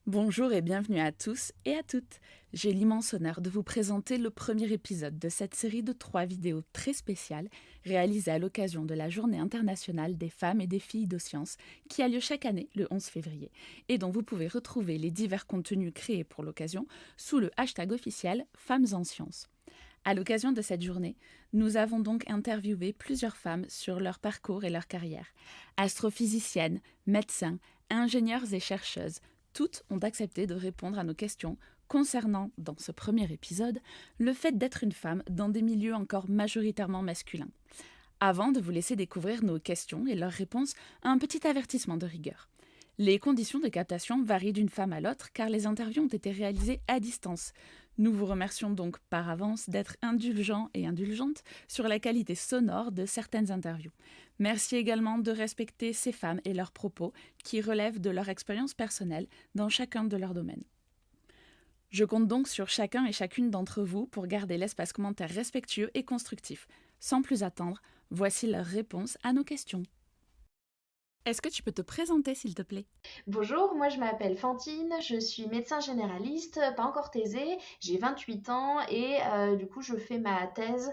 Bonjour et bienvenue à tous et à toutes. J'ai l'immense honneur de vous présenter le premier épisode de cette série de 3 vidéos très spéciales réalisées à l'occasion de la Journée internationale des femmes et des filles de sciences qui a lieu chaque année le 11 février et dont vous pouvez retrouver les divers contenus créés pour l'occasion sous le hashtag officiel Femmes en Sciences. À l'occasion de cette journée, nous avons donc interviewé plusieurs femmes sur leur parcours et leur carrière. Astrophysiciennes, médecins, ingénieurs et chercheuses, toutes ont accepté de répondre à nos questions concernant, dans ce premier épisode, le fait d'être une femme dans des milieux encore majoritairement masculins. Avant de vous laisser découvrir nos questions et leurs réponses, un petit avertissement de rigueur. Les conditions de captation varient d'une femme à l'autre car les interviews ont été réalisées à distance. Nous vous remercions donc par avance d'être indulgents et indulgentes sur la qualité sonore de certaines interviews. Merci également de respecter ces femmes et leurs propos qui relèvent de leur expérience personnelle dans chacun de leurs domaines. Je compte donc sur chacun et chacune d'entre vous pour garder l'espace commentaire respectueux et constructif. Sans plus attendre, voici leurs réponses à nos questions. Est-ce que tu peux te présenter, s'il te plaît? Bonjour, moi je m'appelle Fantine, je suis médecin généraliste, pas encore thésée, j'ai 28 ans et du coup je fais ma thèse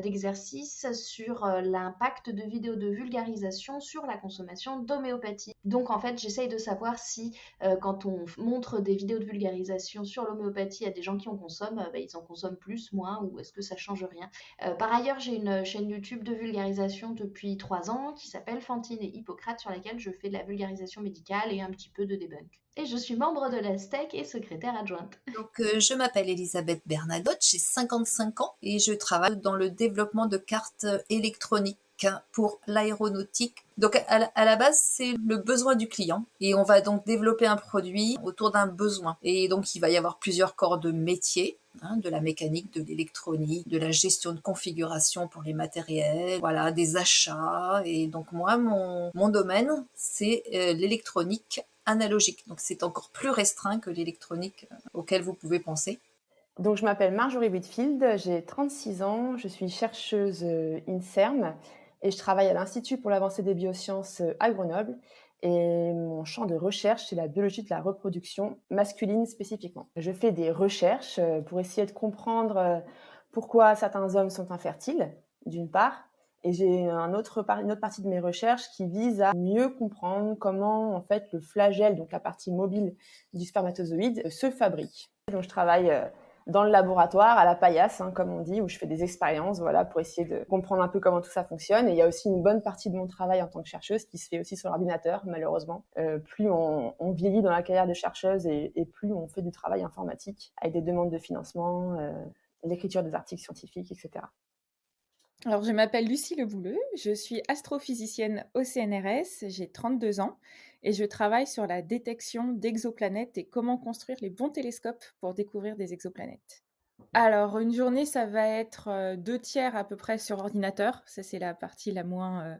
d'exercice sur l'impact de vidéos de vulgarisation sur la consommation d'homéopathie. Donc en fait j'essaye de savoir si quand on montre des vidéos de vulgarisation sur l'homéopathie à des gens qui en consomment, ils en consomment plus, moins ou est-ce que ça change rien. Par ailleurs j'ai une chaîne YouTube de vulgarisation depuis 3 ans qui s'appelle Fantine et Hippocrate sur laquelle je fais de la vulgarisation médicale et un petit peu de debunk. Et je suis membre de la STEC et secrétaire adjointe. Je m'appelle Elisabeth Bernadotte, j'ai 55 ans et je travaille dans le développement de cartes électroniques pour l'aéronautique. Donc à la base, c'est le besoin du client et on va donc développer un produit autour d'un besoin. Et donc il va y avoir plusieurs corps de métier, de la mécanique, de l'électronique, de la gestion de configuration pour les matériels, voilà, des achats. Et donc moi, mon domaine, c'est l'électronique analogique. Donc c'est encore plus restreint que l'électronique auquel vous pouvez penser. Donc, je m'appelle Marjorie Whitfield, j'ai 36 ans, je suis chercheuse INSERM et je travaille à l'Institut pour l'avancée des biosciences à Grenoble. Et mon champ de recherche, c'est la biologie de la reproduction masculine spécifiquement. Je fais des recherches pour essayer de comprendre pourquoi certains hommes sont infertiles, d'une part, et j'ai une autre partie de mes recherches qui vise à mieux comprendre comment en fait le flagelle, donc la partie mobile du spermatozoïde, se fabrique. Donc, je travaille dans le laboratoire, à la paillasse, comme on dit, où je fais des expériences, voilà, pour essayer de comprendre un peu comment tout ça fonctionne. Et il y a aussi une bonne partie de mon travail en tant que chercheuse qui se fait aussi sur l'ordinateur, malheureusement. Plus on vieillit dans la carrière de chercheuse et plus on fait du travail informatique avec des demandes de financement, l'écriture des articles scientifiques, etc. Alors, je m'appelle Lucie Lebouleux, je suis astrophysicienne au CNRS, j'ai 32 ans et je travaille sur la détection d'exoplanètes et comment construire les bons télescopes pour découvrir des exoplanètes. Alors, une journée, ça va être 2 tiers à peu près sur ordinateur. Ça, c'est la partie la moins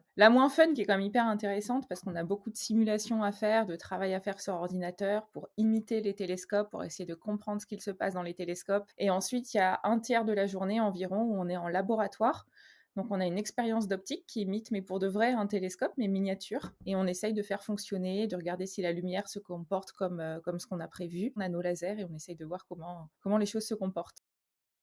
fun, qui est quand même hyper intéressante parce qu'on a beaucoup de simulations à faire, de travail à faire sur ordinateur pour imiter les télescopes, pour essayer de comprendre ce qu'il se passe dans les télescopes. Et ensuite, il y a 1 tiers de la journée environ où on est en laboratoire. Donc, on a une expérience d'optique qui imite, mais pour de vrai, un télescope, mais miniature. Et on essaye de faire fonctionner, de regarder si la lumière se comporte comme ce qu'on a prévu. On a nos lasers et on essaye de voir comment les choses se comportent.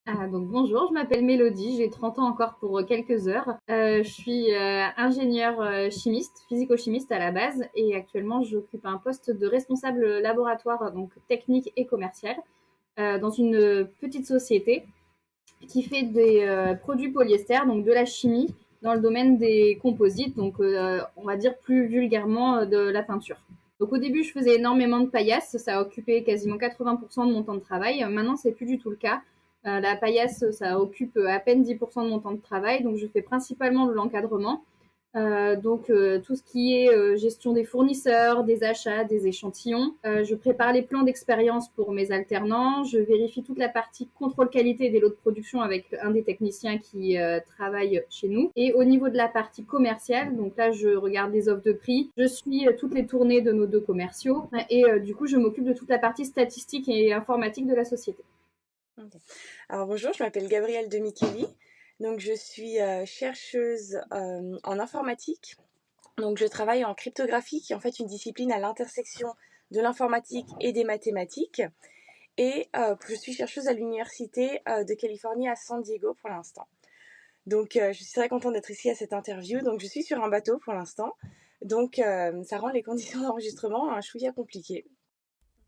Donc bonjour, je m'appelle Mélodie, j'ai 30 ans encore pour quelques heures. Je suis ingénieure chimiste, physico-chimiste à la base et actuellement j'occupe un poste de responsable laboratoire donc technique et commercial dans une petite société qui fait des produits polyester, donc de la chimie dans le domaine des composites, donc on va dire plus vulgairement de la peinture. Donc au début, je faisais énormément de paillasse, ça a occupé quasiment 80% de mon temps de travail. Maintenant, c'est plus du tout le cas. La paillasse, ça occupe à peine 10% de mon temps de travail, donc je fais principalement de l'encadrement. Tout ce qui est gestion des fournisseurs, des achats, des échantillons. Je prépare les plans d'expérience pour mes alternants. Je vérifie toute la partie contrôle qualité des lots de production avec un des techniciens qui travaille chez nous. Et au niveau de la partie commerciale, donc là, je regarde les offres de prix. Je suis toutes les tournées de nos 2 commerciaux. Et du coup, je m'occupe de toute la partie statistique et informatique de la société. Ok. Alors bonjour, je m'appelle Gabrielle de Micheli. Donc je suis chercheuse en informatique. Donc je travaille en cryptographie, qui est en fait une discipline à l'intersection de l'informatique et des mathématiques. Et je suis chercheuse à l'Université de Californie à San Diego pour l'instant. Donc je suis très contente d'être ici à cette interview. Donc je suis sur un bateau pour l'instant. Donc ça rend les conditions d'enregistrement un chouïa compliquées.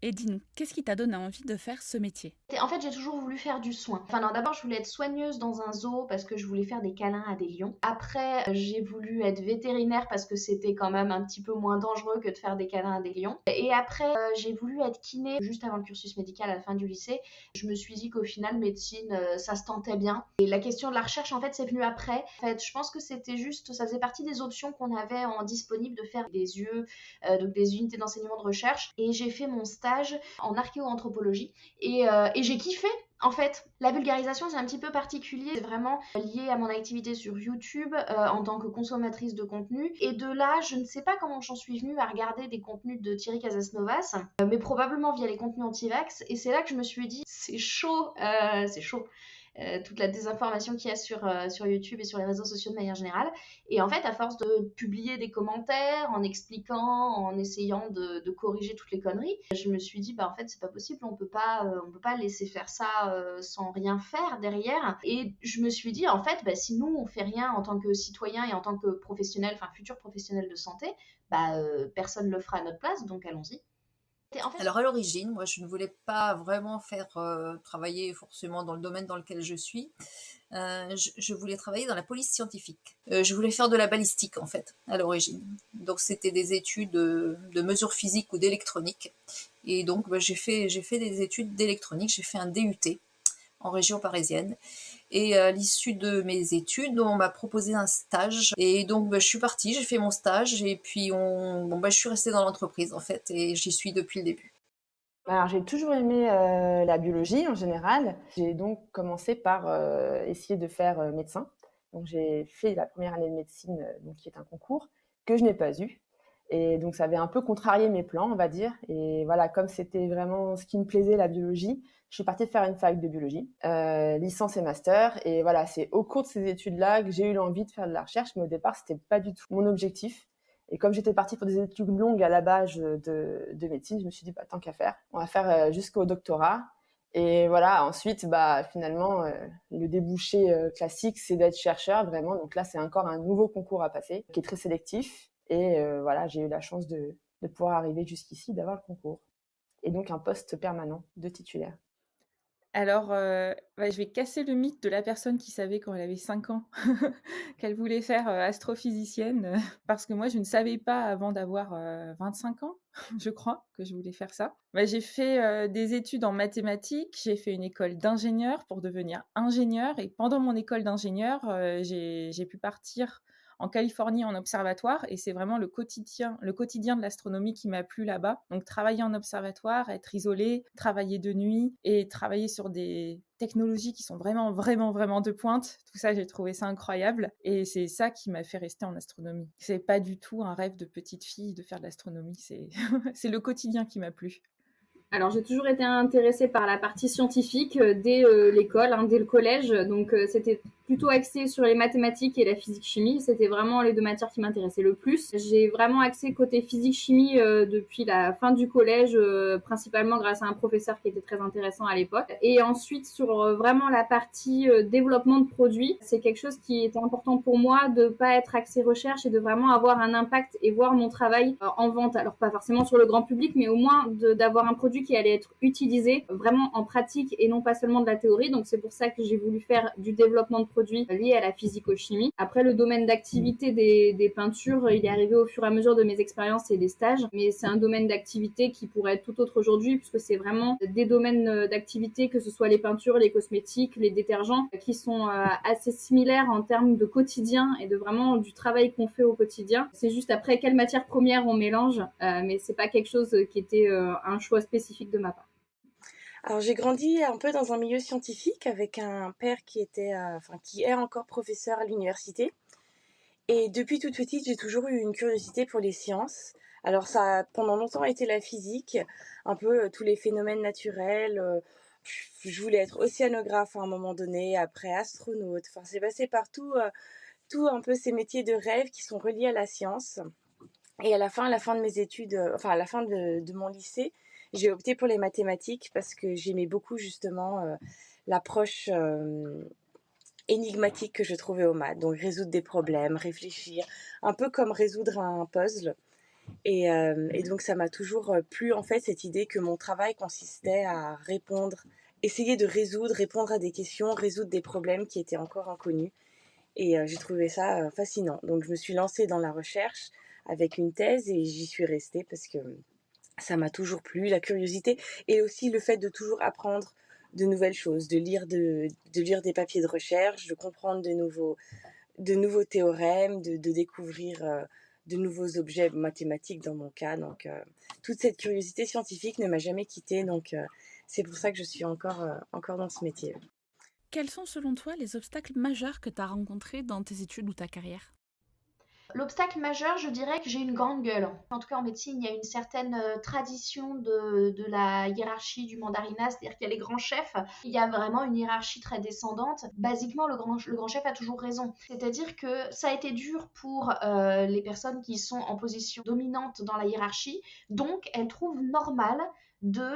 Et dis-nous, qu'est-ce qui t'a donné envie de faire ce métier? En fait, j'ai toujours voulu faire du soin. Enfin, non, d'abord, je voulais être soigneuse dans un zoo parce que je voulais faire des câlins à des lions. Après, j'ai voulu être vétérinaire parce que c'était quand même un petit peu moins dangereux que de faire des câlins à des lions. Et après, j'ai voulu être kiné juste avant le cursus médical à la fin du lycée. Je me suis dit qu'au final, médecine, ça se tentait bien. Et la question de la recherche, en fait, c'est venu après. En fait, je pense que c'était juste, ça faisait partie des options qu'on avait en disponible de faire des UE, donc des unités d'enseignement de recherche. Et j'ai fait mon stage en archéoanthropologie. Et j'ai kiffé. En fait, la vulgarisation, c'est un petit peu particulier. C'est vraiment lié à mon activité sur YouTube en tant que consommatrice de contenu. Et de là, je ne sais pas comment j'en suis venue à regarder des contenus de Thierry Casasnovas, mais probablement via les contenus anti-vax. Et c'est là que je me suis dit, c'est chaud, c'est chaud. Toute la désinformation qu'il y a sur YouTube et sur les réseaux sociaux de manière générale. Et en fait, à force de publier des commentaires, en expliquant, en essayant de corriger toutes les conneries, je me suis dit, bah en fait, c'est pas possible, on peut pas laisser faire ça sans rien faire derrière. Et je me suis dit, en fait, bah, si nous, on fait rien en tant que citoyen et en tant que professionnel, enfin futur professionnel de santé, bah personne le fera à notre place, donc allons-y. En fait, Alors à l'origine, moi je ne voulais pas vraiment faire travailler forcément dans le domaine dans lequel je suis. Je voulais travailler dans la police scientifique. Je voulais faire de la balistique en fait à l'origine. Donc c'était des études de mesures physiques ou d'électronique. Et donc j'ai fait des études d'électronique. J'ai fait un DUT en région parisienne. Et à l'issue de mes études, on m'a proposé un stage. Et donc, je suis partie, j'ai fait mon stage. Et puis, je suis restée dans l'entreprise, en fait. Et j'y suis depuis le début. Alors, j'ai toujours aimé la biologie en général. J'ai donc commencé par essayer de faire médecin. Donc, j'ai fait la première année de médecine, donc, qui est un concours, que je n'ai pas eu. Et donc, ça avait un peu contrarié mes plans, on va dire. Et voilà, comme c'était vraiment ce qui me plaisait, la biologie, je suis partie faire une fac de biologie, licence et master. Et voilà, c'est au cours de ces études-là que j'ai eu l'envie de faire de la recherche. Mais au départ, c'était pas du tout mon objectif. Et comme j'étais partie pour des études longues à la base de médecine, je me suis dit, bah, tant qu'à faire, on va faire jusqu'au doctorat. Et voilà, ensuite, bah, finalement, le débouché classique, c'est d'être chercheur, vraiment. Donc là, c'est encore un nouveau concours à passer, qui est très sélectif. Et voilà, j'ai eu la chance de pouvoir arriver jusqu'ici, d'avoir le concours. Et donc un poste permanent de titulaire. Alors, je vais casser le mythe de la personne qui savait quand elle avait 5 ans qu'elle voulait faire, astrophysicienne, parce que moi je ne savais pas avant d'avoir, 25 ans, je crois, que je voulais faire ça. J'ai fait, des études en mathématiques, j'ai fait une école d'ingénieur pour devenir ingénieur et pendant mon école d'ingénieur, j'ai pu partir en Californie en observatoire et c'est vraiment le quotidien de l'astronomie qui m'a plu là-bas. Donc travailler en observatoire, être isolé, travailler de nuit et travailler sur des technologies qui sont vraiment, vraiment, vraiment de pointe. Tout ça, j'ai trouvé ça incroyable et c'est ça qui m'a fait rester en astronomie. C'est pas du tout un rêve de petite fille de faire de l'astronomie, c'est c'est le quotidien qui m'a plu. Alors, j'ai toujours été intéressée par la partie scientifique dès l'école, dès le collège. Donc, c'était plutôt axé sur les mathématiques et la physique-chimie. C'était vraiment les deux matières qui m'intéressaient le plus. J'ai vraiment axé côté physique-chimie depuis la fin du collège, principalement grâce à un professeur qui était très intéressant à l'époque. Et ensuite, sur vraiment la partie développement de produits, c'est quelque chose qui était important pour moi de pas être axé recherche et de vraiment avoir un impact et voir mon travail en vente. Alors, pas forcément sur le grand public, mais au moins d'avoir un produit qui allait être utilisé vraiment en pratique et non pas seulement de la théorie. Donc c'est pour ça que j'ai voulu faire du développement de produits liés à la physico-chimie. Après, le domaine d'activité des peintures, il est arrivé au fur et à mesure de mes expériences et des stages, mais c'est un domaine d'activité qui pourrait être tout autre aujourd'hui puisque c'est vraiment des domaines d'activité, que ce soit les peintures, les cosmétiques, les détergents, qui sont assez similaires en termes de quotidien et de vraiment du travail qu'on fait au quotidien. C'est juste après quelle matière première on mélange, mais c'est pas quelque chose qui était un choix spécifique de ma part. Alors j'ai grandi un peu dans un milieu scientifique avec un père qui est encore professeur à l'université. Et depuis toute petite, j'ai toujours eu une curiosité pour les sciences. Alors ça a pendant longtemps été la physique, un peu tous les phénomènes naturels. Je voulais être océanographe à un moment donné, après astronaute. Enfin, c'est passé par tout un peu ces métiers de rêve qui sont reliés à la science. Et à la fin de mes études, enfin à la fin de mon lycée, j'ai opté pour les mathématiques parce que j'aimais beaucoup justement l'approche énigmatique que je trouvais aux maths. Donc résoudre des problèmes, réfléchir, un peu comme résoudre un puzzle. Et donc ça m'a toujours plu en fait cette idée que mon travail consistait à répondre, essayer de résoudre, répondre à des questions, résoudre des problèmes qui étaient encore inconnus. Et j'ai trouvé ça fascinant. Donc je me suis lancée dans la recherche avec une thèse et j'y suis restée parce que ça m'a toujours plu, la curiosité et aussi le fait de toujours apprendre de nouvelles choses, de lire des papiers de recherche, de comprendre de nouveaux théorèmes, de découvrir de nouveaux objets mathématiques dans mon cas. Donc toute cette curiosité scientifique ne m'a jamais quittée. Donc c'est pour ça que je suis encore dans ce métier. Quels sont selon toi les obstacles majeurs que tu as rencontrés dans tes études ou ta carrière? L'obstacle majeur, je dirais que j'ai une grande gueule. En tout cas, en médecine, il y a une certaine tradition de la hiérarchie du mandarinat, c'est-à-dire qu'il y a les grands chefs, il y a vraiment une hiérarchie très descendante. Basiquement, le grand chef a toujours raison. C'est-à-dire que ça a été dur pour les personnes qui sont en position dominante dans la hiérarchie, donc elles trouvent normal de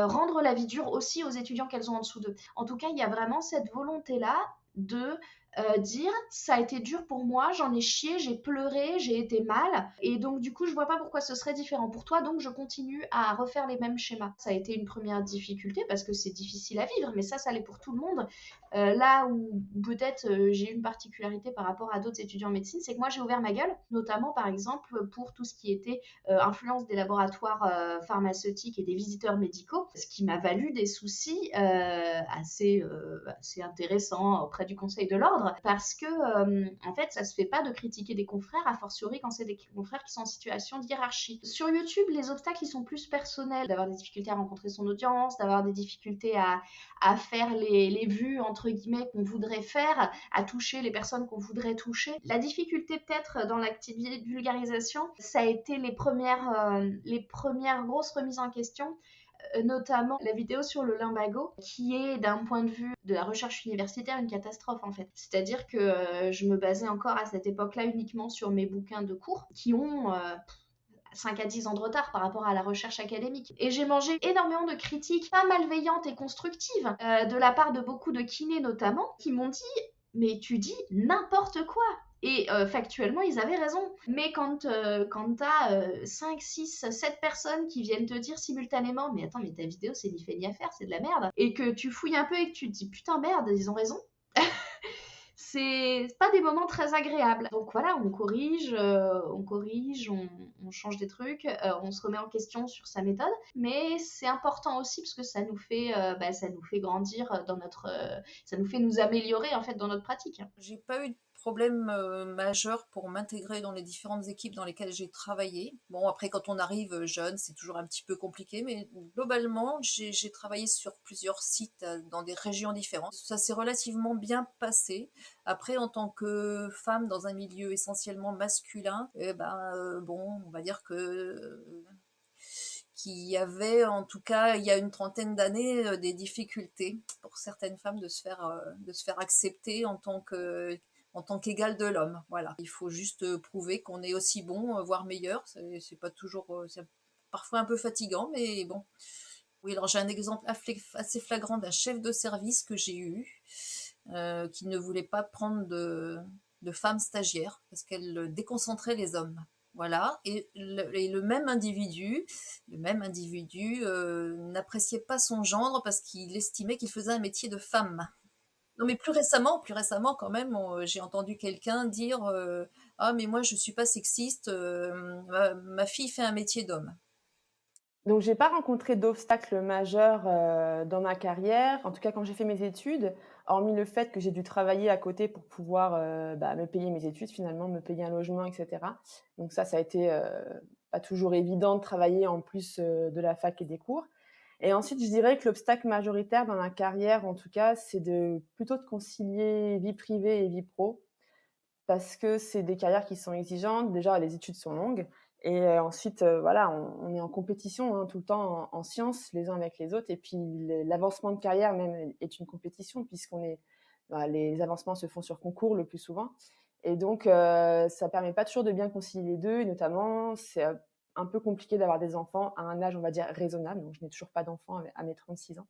rendre la vie dure aussi aux étudiants qu'elles ont en dessous d'eux. En tout cas, il y a vraiment cette volonté-là de dire ça a été dur pour moi, j'en ai chié, j'ai pleuré, j'ai été mal et donc du coup je vois pas pourquoi ce serait différent pour toi, donc je continue à refaire les mêmes schémas. Ça a été une première difficulté parce que c'est difficile à vivre, mais ça l'est pour tout le monde. Là où peut-être j'ai une particularité par rapport à d'autres étudiants en médecine, c'est que moi j'ai ouvert ma gueule, notamment par exemple pour tout ce qui était influence des laboratoires pharmaceutiques et des visiteurs médicaux, ce qui m'a valu des soucis assez intéressants auprès du Conseil de l'ordre, parce que en fait ça se fait pas de critiquer des confrères, a fortiori quand c'est des confrères qui sont en situation de hiérarchie. Sur YouTube, les obstacles ils sont plus personnels, d'avoir des difficultés à rencontrer son audience, d'avoir des difficultés à faire les vues entre guillemets qu'on voudrait faire, à toucher les personnes qu'on voudrait toucher. La difficulté peut-être dans l'activité de vulgarisation, ça a été les premières grosses remises en question, notamment la vidéo sur le lumbago, qui est d'un point de vue de la recherche universitaire une catastrophe en fait. C'est-à-dire que je me basais encore à cette époque-là uniquement sur mes bouquins de cours qui ont 5 à 10 ans de retard par rapport à la recherche académique. Et j'ai mangé énormément de critiques, pas malveillantes et constructives, de la part de beaucoup de kinés notamment, qui m'ont dit « mais tu dis n'importe quoi !» Et factuellement, ils avaient raison. Mais quand t'as 5, 6, 7 personnes qui viennent te dire simultanément « mais attends, mais ta vidéo, c'est ni fait ni à faire, c'est de la merde !» et que tu fouilles un peu et que tu te dis « putain, merde, ils ont raison !» c'est pas des moments très agréables. Donc voilà, on change des trucs, on se remet en question sur sa méthode, mais c'est important aussi parce que ça nous fait grandir ça nous fait nous améliorer en fait dans notre pratique. J'ai pas eu de problème majeur pour m'intégrer dans les différentes équipes dans lesquelles j'ai travaillé. Bon, après, quand on arrive jeune, c'est toujours un petit peu compliqué, mais globalement, j'ai travaillé sur plusieurs sites dans des régions différentes. Ça s'est relativement bien passé. Après, en tant que femme dans un milieu essentiellement masculin, bon, on va dire que qu'il y avait, en tout cas, il y a une trentaine d'années, des difficultés pour certaines femmes de se faire accepter en tant qu'égal de l'homme. Voilà. Il faut juste prouver qu'on est aussi bon, voire meilleur. C'est pas toujours, c'est parfois un peu fatigant, mais bon. Oui, alors j'ai un exemple assez flagrant d'un chef de service que j'ai eu, qui ne voulait pas prendre de femmes stagiaires parce qu'elle déconcentrait les hommes. Voilà, et le même individu n'appréciait pas son gendre parce qu'il estimait qu'il faisait un métier de femme. Non, mais plus récemment quand même, j'ai entendu quelqu'un dire ah mais moi je suis pas sexiste, ma fille fait un métier d'homme. Donc, j'ai pas rencontré d'obstacles majeurs dans ma carrière, en tout cas quand j'ai fait mes études, hormis le fait que j'ai dû travailler à côté pour pouvoir me payer mes études, finalement, me payer un logement, etc. Donc ça a été pas toujours évident de travailler en plus de la fac et des cours. Et ensuite, je dirais que l'obstacle majoritaire dans ma carrière, en tout cas, c'est plutôt de concilier vie privée et vie pro, parce que c'est des carrières qui sont exigeantes. Déjà, les études sont longues. Et ensuite, voilà, on est en compétition tout le temps en sciences, les uns avec les autres. Et puis, l'avancement de carrière même est une compétition, les avancements se font sur concours le plus souvent. Et donc, ça permet pas toujours de bien concilier les 2 et notamment, c'est, un peu compliqué d'avoir des enfants à un âge, on va dire, raisonnable. Donc je n'ai toujours pas d'enfants à mes 36 ans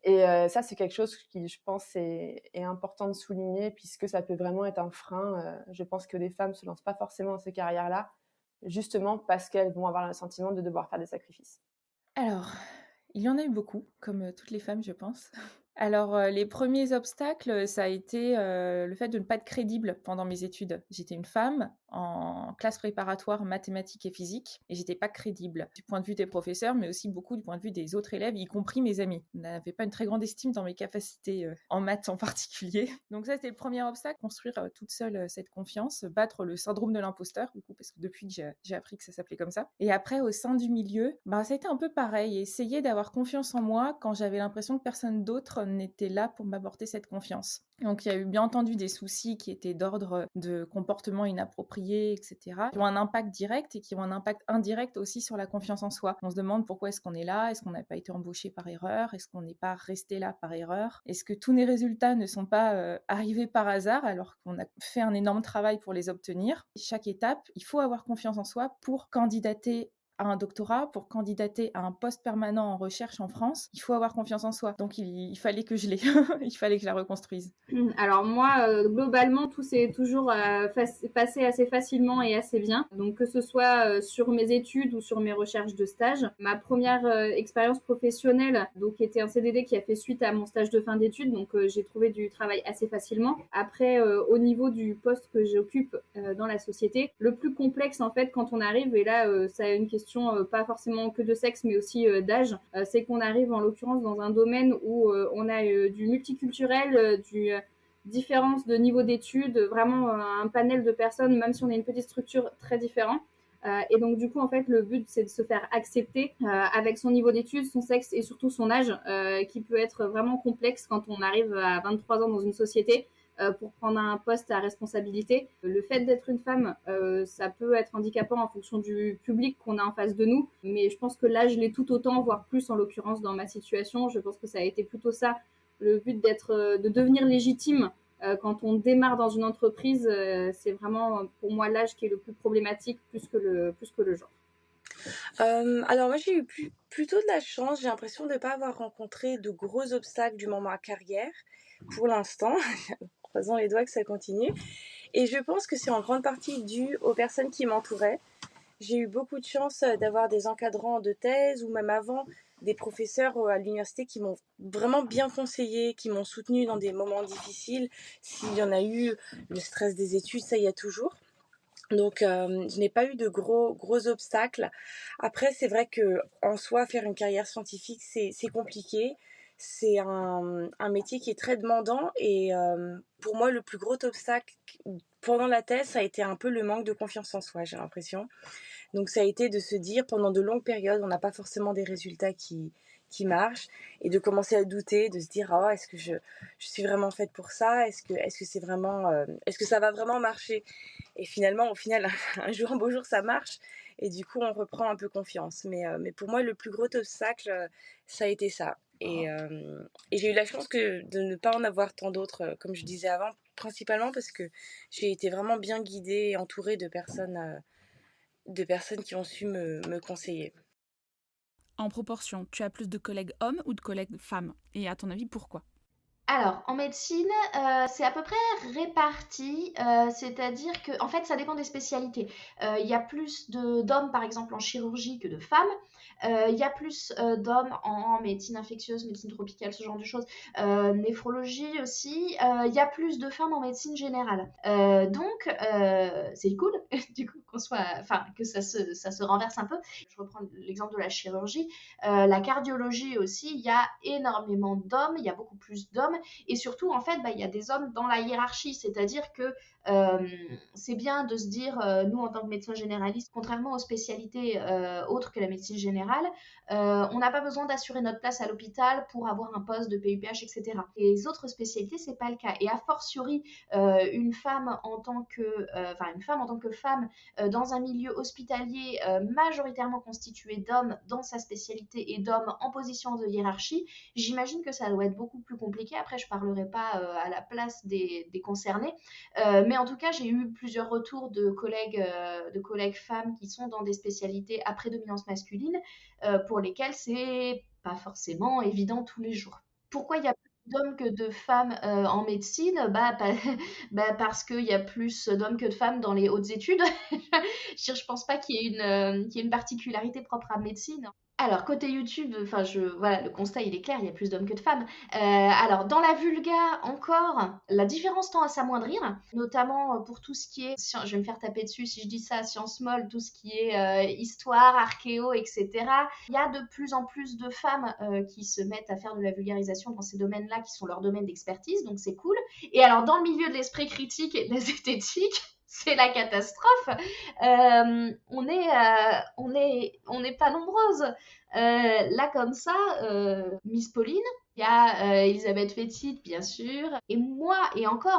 et ça, c'est quelque chose qui, je pense, est important de souligner puisque ça peut vraiment être un frein. Je pense que les femmes se lancent pas forcément dans ces carrières-là, justement parce qu'elles vont avoir le sentiment de devoir faire des sacrifices. Alors, il y en a eu beaucoup, comme, toutes les femmes, je pense. Alors, les premiers obstacles, ça a été, le fait de ne pas être crédible pendant mes études. J'étais une femme en classe préparatoire mathématiques et physique et j'étais pas crédible du point de vue des professeurs, mais aussi beaucoup du point de vue des autres élèves, y compris mes amis. Ils n'avaient pas une très grande estime dans mes capacités, en maths en particulier. Donc ça, c'était le premier obstacle, construire, toute seule, cette confiance, battre le syndrome de l'imposteur, du coup, parce que depuis que j'ai appris que ça s'appelait comme ça. Et après, au sein du milieu, ça a été un peu pareil, essayer d'avoir confiance en moi quand j'avais l'impression que personne d'autre n'était là pour m'apporter cette confiance. Donc il y a eu bien entendu des soucis qui étaient d'ordre de comportement inapproprié, etc., qui ont un impact direct et qui ont un impact indirect aussi sur la confiance en soi. On se demande pourquoi est-ce qu'on est là, est-ce qu'on n'a pas été embauché par erreur, est-ce qu'on n'est pas resté là par erreur, est-ce que tous les résultats ne sont pas arrivés par hasard alors qu'on a fait un énorme travail pour les obtenir. Chaque étape, il faut avoir confiance en soi pour candidater à un doctorat, pour candidater à un poste permanent en recherche en France, il faut avoir confiance en soi. Donc il fallait que je l'ai, il fallait que je la reconstruise. Alors moi, globalement, tout s'est toujours passé assez facilement et assez bien. Donc que ce soit sur mes études ou sur mes recherches de stage. Ma première expérience professionnelle donc était un CDD qui a fait suite à mon stage de fin d'études. Donc j'ai trouvé du travail assez facilement. Après, au niveau du poste que j'occupe dans la société, le plus complexe en fait quand on arrive, et là ça a une question pas forcément que de sexe mais aussi d'âge, c'est qu'on arrive en l'occurrence dans un domaine où on a du multiculturel, du différence de niveau d'études, vraiment un panel de personnes, même si on est une petite structure, très différent. Et donc du coup en fait le but c'est de se faire accepter avec son niveau d'études, son sexe et surtout son âge qui peut être vraiment complexe quand on arrive à 23 ans dans une société pour prendre un poste à responsabilité. Le fait d'être une femme, ça peut être handicapant en fonction du public qu'on a en face de nous, mais je pense que l'âge l'est tout autant, voire plus en l'occurrence dans ma situation. Je pense que ça a été plutôt ça, le but de devenir légitime quand on démarre dans une entreprise. C'est vraiment pour moi l'âge qui est le plus problématique plus que le genre. Alors moi j'ai eu plutôt de la chance, j'ai l'impression de ne pas avoir rencontré de gros obstacles durant ma carrière, pour l'instant, croisons les doigts que ça continue. Et je pense que c'est en grande partie dû aux personnes qui m'entouraient. J'ai eu beaucoup de chance d'avoir des encadrants de thèse ou même avant des professeurs à l'université qui m'ont vraiment bien conseillé, qui m'ont soutenu dans des moments difficiles. S'il y en a eu, le stress des études, ça y a toujours. Donc je n'ai pas eu de gros obstacles. Après c'est vrai que en soi faire une carrière scientifique c'est compliqué. C'est un métier qui est très demandant et pour moi le plus gros obstacle pendant la thèse ça a été un peu le manque de confiance en soi, j'ai l'impression. Donc ça a été de se dire pendant de longues périodes on n'a pas forcément des résultats qui marchent et de commencer à douter, de se dire oh est-ce que je suis vraiment faite pour ça, est-ce que c'est vraiment est-ce que ça va vraiment marcher. Et finalement, au final, un beau jour, ça marche. Et du coup, on reprend un peu confiance. Mais pour moi, le plus gros obstacle, ça a été ça. Et j'ai eu la chance de ne pas en avoir tant d'autres, comme je disais avant, principalement parce que j'ai été vraiment bien guidée et entourée de personnes qui ont su me conseiller. En proportion, tu as plus de collègues hommes ou de collègues femmes? Et à ton avis, pourquoi? Alors, en médecine, c'est à peu près réparti, c'est-à-dire que, en fait, ça dépend des spécialités. Il y a plus d'hommes, par exemple, en chirurgie que de femmes. Il y a plus d'hommes en médecine infectieuse, médecine tropicale, ce genre de choses. Néphrologie aussi. Il y a plus de femmes en médecine générale. Donc, c'est cool, du coup, que ça se renverse un peu. Je reprends l'exemple de la chirurgie. La cardiologie aussi, il y a énormément d'hommes, il y a beaucoup plus d'hommes. Et surtout, en fait, il y a des hommes dans la hiérarchie, c'est-à-dire que c'est bien de se dire, nous, en tant que médecins généralistes, contrairement aux spécialités autres que la médecine générale, on n'a pas besoin d'assurer notre place à l'hôpital pour avoir un poste de PUPH, etc. Et les autres spécialités, c'est pas le cas. Et a fortiori, une femme en tant que femme dans un milieu hospitalier majoritairement constitué d'hommes dans sa spécialité et d'hommes en position de hiérarchie, j'imagine que ça doit être beaucoup plus compliqué. Après, après, je parlerai pas à la place des concernés. Mais en tout cas, j'ai eu plusieurs retours de collègues femmes qui sont dans des spécialités à prédominance masculine, pour lesquelles c'est pas forcément évident tous les jours. Pourquoi il y a plus d'hommes que de femmes en médecine? Parce qu'il y a plus d'hommes que de femmes dans les hautes études. Je pense pas qu'il y ait une particularité propre à médecine. Alors, côté YouTube, enfin, voilà, le constat, il est clair, il y a plus d'hommes que de femmes. Alors, dans la vulga, encore, la différence tend à s'amoindrir, notamment pour tout ce qui est, je vais me faire taper dessus si je dis ça, sciences molles, tout ce qui est histoire, archéo, etc. Il y a de plus en plus de femmes qui se mettent à faire de la vulgarisation dans ces domaines-là, qui sont leurs domaines d'expertise, donc c'est cool. Et alors, dans le milieu de l'esprit critique et de la zététique, c'est la catastrophe. On n'est pas nombreuses. Là, comme ça, Miss Pauline, il y a Elisabeth Fétit, bien sûr. Et moi,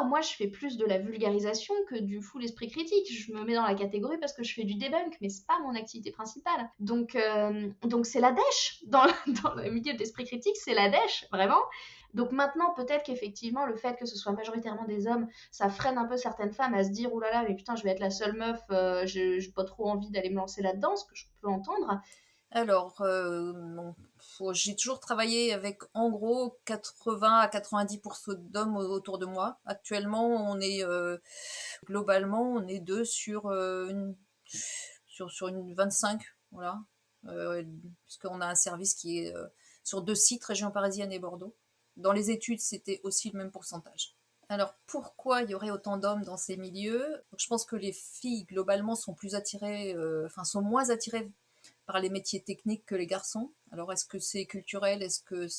moi, je fais plus de la vulgarisation que du full esprit critique. Je me mets dans la catégorie parce que je fais du debunk, mais c'est pas mon activité principale. Donc c'est la dèche. Dans le milieu de l'esprit critique, c'est la dèche, vraiment. Donc maintenant, peut-être qu'effectivement, le fait que ce soit majoritairement des hommes, ça freine un peu certaines femmes à se dire « Ouh là là, mais putain, je vais être la seule meuf, j'ai pas trop envie d'aller me lancer là-dedans », ce que je peux entendre. Alors, j'ai toujours travaillé avec en gros 80 à 90% d'hommes autour de moi. Actuellement, globalement, on est deux sur une 25, voilà. Puisqu'on a un service qui est sur 2 sites, région parisienne et Bordeaux. Dans les études, c'était aussi le même pourcentage. Alors, pourquoi il y aurait autant d'hommes dans ces milieux? Donc, je pense que les filles, globalement, sont sont moins attirées par les métiers techniques que les garçons. Alors, est-ce que c'est culturel? Est-ce que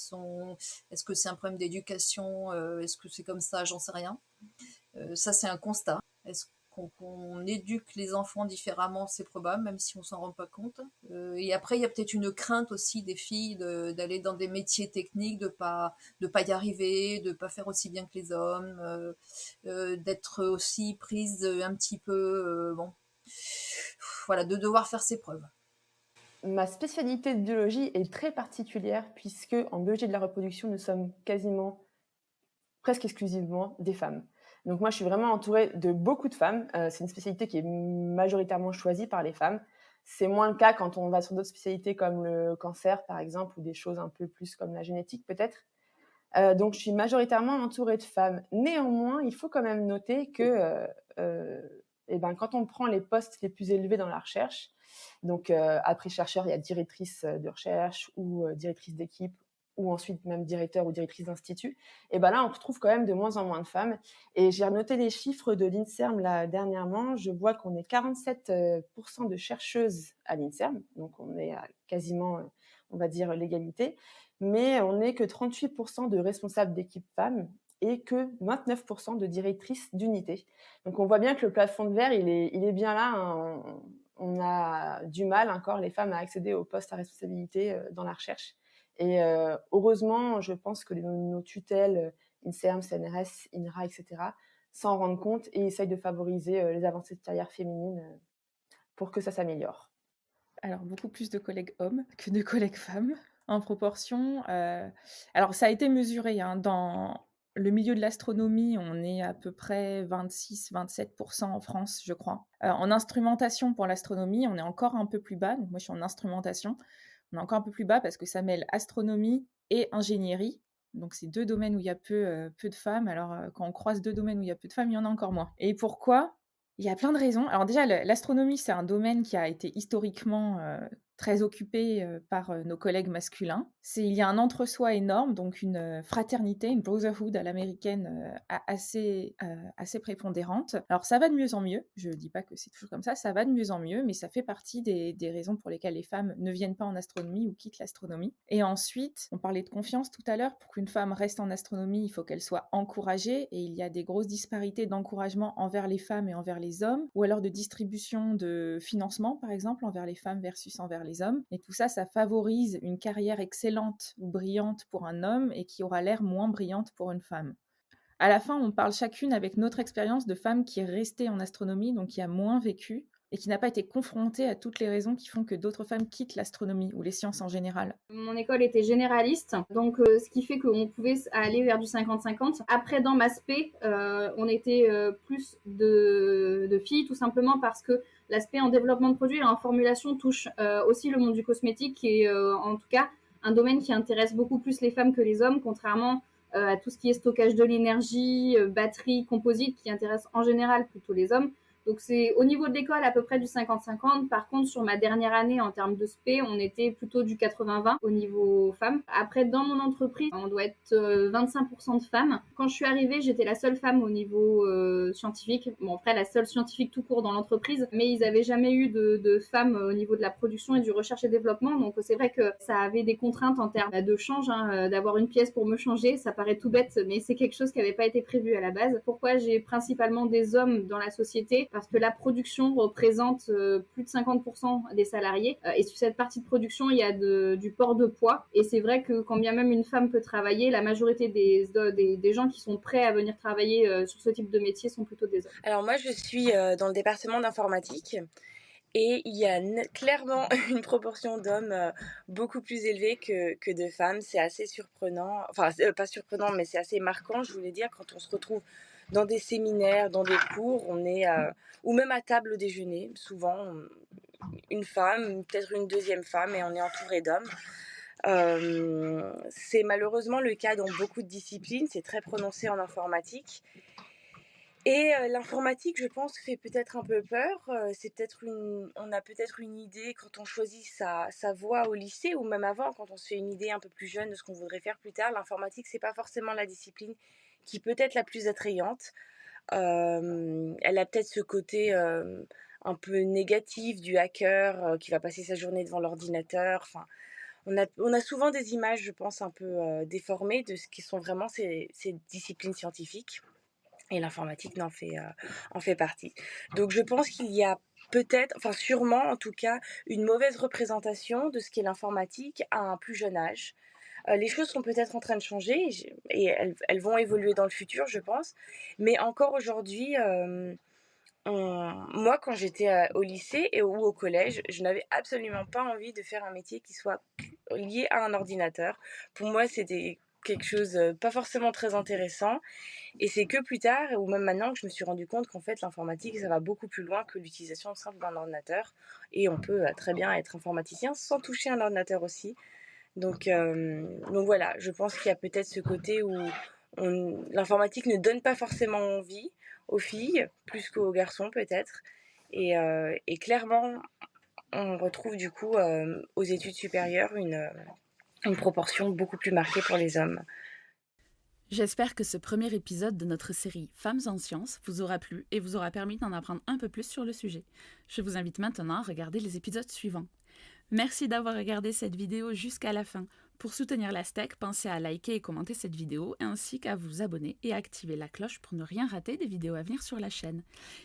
c'est un problème d'éducation? Est-ce que c'est comme ça? J'en sais rien. Ça, c'est un constat. Est-ce qu'on éduque les enfants différemment? C'est probable, même si on s'en rend pas compte. Et après, il y a peut-être une crainte aussi des filles d'aller dans des métiers techniques, de pas y arriver, de pas faire aussi bien que les hommes, d'être aussi prise un petit peu, voilà, de devoir faire ses preuves. Ma spécialité de biologie est très particulière puisque en biologie de la reproduction, nous sommes quasiment, presque exclusivement des femmes. Donc moi, je suis vraiment entourée de beaucoup de femmes. C'est une spécialité qui est majoritairement choisie par les femmes. C'est moins le cas quand on va sur d'autres spécialités comme le cancer, par exemple, ou des choses un peu plus comme la génétique, peut-être. Donc je suis majoritairement entourée de femmes. Néanmoins, il faut quand même noter que quand on prend les postes les plus élevés dans la recherche, donc après chercheur, il y a directrice de recherche ou directrice d'équipe, ou ensuite même directeur ou directrice d'institut, et ben là, on retrouve quand même de moins en moins de femmes. Et j'ai noté les chiffres de l'INSERM là dernièrement, je vois qu'on est 47% de chercheuses à l'INSERM, donc on est à quasiment, on va dire, l'égalité, mais on n'est que 38% de responsables d'équipe femmes et que 29% de directrices d'unité. Donc on voit bien que le plafond de verre, il est bien là, hein. On a du mal encore, les femmes, à accéder aux postes à responsabilité dans la recherche. Et heureusement, je pense que nos tutelles, INSERM, CNRS, INRA, etc., s'en rendent compte et essayent de favoriser les avancées de carrière féminines pour que ça s'améliore. Alors, beaucoup plus de collègues hommes que de collègues femmes en proportion. Alors, ça a été mesuré, hein, dans le milieu de l'astronomie, on est à peu près 26-27% en France, je crois. En instrumentation pour l'astronomie, on est encore un peu plus bas. Donc moi, je suis en instrumentation. On est encore un peu plus bas parce que ça mêle astronomie et ingénierie. Donc, c'est 2 domaines où il y a peu de femmes. Alors, quand on croise 2 domaines où il y a peu de femmes, il y en a encore moins. Et pourquoi? Il y a plein de raisons. Alors déjà, l'astronomie, c'est un domaine qui a été historiquement très occupé par nos collègues masculins. Il y a un entre-soi énorme, donc une fraternité, une brotherhood à l'américaine assez prépondérante. Alors ça va de mieux en mieux, je ne dis pas que c'est toujours comme ça va de mieux en mieux, mais ça fait partie des raisons pour lesquelles les femmes ne viennent pas en astronomie ou quittent l'astronomie. Et ensuite, on parlait de confiance tout à l'heure, pour qu'une femme reste en astronomie, il faut qu'elle soit encouragée, et il y a des grosses disparités d'encouragement envers les femmes et envers les hommes, ou alors de distribution de financement, par exemple, envers les femmes versus envers les hommes. Et tout ça, ça favorise une carrière excellente ou brillante pour un homme et qui aura l'air moins brillante pour une femme. À la fin, on parle chacune avec notre expérience de femme qui est restée en astronomie, donc qui a moins vécu et qui n'a pas été confronté à toutes les raisons qui font que d'autres femmes quittent l'astronomie ou les sciences en général. Mon école était généraliste, donc ce qui fait qu'on pouvait aller vers du 50-50. Après, dans ma spé, on était plus de filles, tout simplement parce que l'aspect en développement de produits et en formulation touche aussi le monde du cosmétique, qui est en tout cas un domaine qui intéresse beaucoup plus les femmes que les hommes, contrairement à tout ce qui est stockage de l'énergie, batterie, composite, qui intéresse en général plutôt les hommes. Donc c'est au niveau de l'école à peu près du 50-50. Par contre, sur ma dernière année en termes de spé, on était plutôt du 80-20 au niveau femmes. Après, dans mon entreprise, on doit être 25% de femmes. Quand je suis arrivée, j'étais la seule femme au niveau scientifique. Bon, après, la seule scientifique tout court dans l'entreprise, mais ils n'avaient jamais eu de femmes au niveau de la production et du recherche et développement. Donc c'est vrai que ça avait des contraintes en termes de change, d'avoir une pièce pour me changer. Ça paraît tout bête, mais c'est quelque chose qui n'avait pas été prévu à la base. Pourquoi j'ai principalement des hommes dans la société? Parce que la production représente plus de 50% des salariés. Et sur cette partie de production, il y a du port de poids. Et c'est vrai que quand bien même une femme peut travailler, la majorité des gens qui sont prêts à venir travailler sur ce type de métier sont plutôt des hommes. Alors moi, je suis dans le département d'informatique. Et il y a clairement une proportion d'hommes beaucoup plus élevée que de femmes. C'est assez surprenant, enfin pas surprenant, mais c'est assez marquant, je voulais dire, quand on se retrouve dans des séminaires, dans des cours, on est, ou même à table au déjeuner, souvent une femme, peut-être une deuxième femme, et on est entouré d'hommes. C'est malheureusement le cas dans beaucoup de disciplines, c'est très prononcé en informatique. Et l'informatique, je pense, fait peut-être un peu peur. On a peut-être une idée quand on choisit sa voie au lycée ou même avant, quand on se fait une idée un peu plus jeune de ce qu'on voudrait faire plus tard. L'informatique, c'est pas forcément la discipline qui peut être la plus attrayante. Elle a peut-être ce côté un peu négatif du hacker qui va passer sa journée devant l'ordinateur. Enfin, on a souvent des images, je pense, un peu déformées de ce qui sont vraiment ces disciplines scientifiques. Et l'informatique en fait partie. Donc je pense qu'il y a peut-être, enfin sûrement en tout cas, une mauvaise représentation de ce qu'est l'informatique à un plus jeune âge. Les choses sont peut-être en train de changer et elles vont évoluer dans le futur, je pense. Mais encore aujourd'hui, moi, quand j'étais au lycée ou au collège, je n'avais absolument pas envie de faire un métier qui soit lié à un ordinateur. Pour moi, c'était quelque chose pas forcément très intéressant. Et c'est que plus tard, ou même maintenant, que je me suis rendu compte qu'en fait, l'informatique, ça va beaucoup plus loin que l'utilisation simple d'un ordinateur. Et on peut très bien être informaticien sans toucher un ordinateur aussi. Donc voilà, je pense qu'il y a peut-être ce côté où l'informatique ne donne pas forcément envie aux filles, plus qu'aux garçons peut-être. Et clairement, on retrouve du coup aux études supérieures une proportion beaucoup plus marquée pour les hommes. J'espère que ce premier épisode de notre série Femmes en sciences vous aura plu et vous aura permis d'en apprendre un peu plus sur le sujet. Je vous invite maintenant à regarder les épisodes suivants. Merci d'avoir regardé cette vidéo jusqu'à la fin. Pour soutenir la STEC, pensez à liker et commenter cette vidéo, ainsi qu'à vous abonner et activer la cloche pour ne rien rater des vidéos à venir sur la chaîne.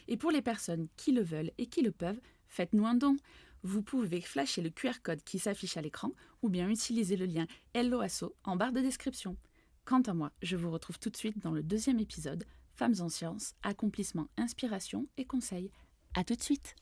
Et pour les personnes qui le veulent et qui le peuvent, faites-nous un don. Vous pouvez flasher le QR code qui s'affiche à l'écran ou bien utiliser le lien Helloasso en barre de description. Quant à moi, je vous retrouve tout de suite dans le deuxième épisode, Femmes en sciences, accomplissement, inspiration et conseils. À tout de suite!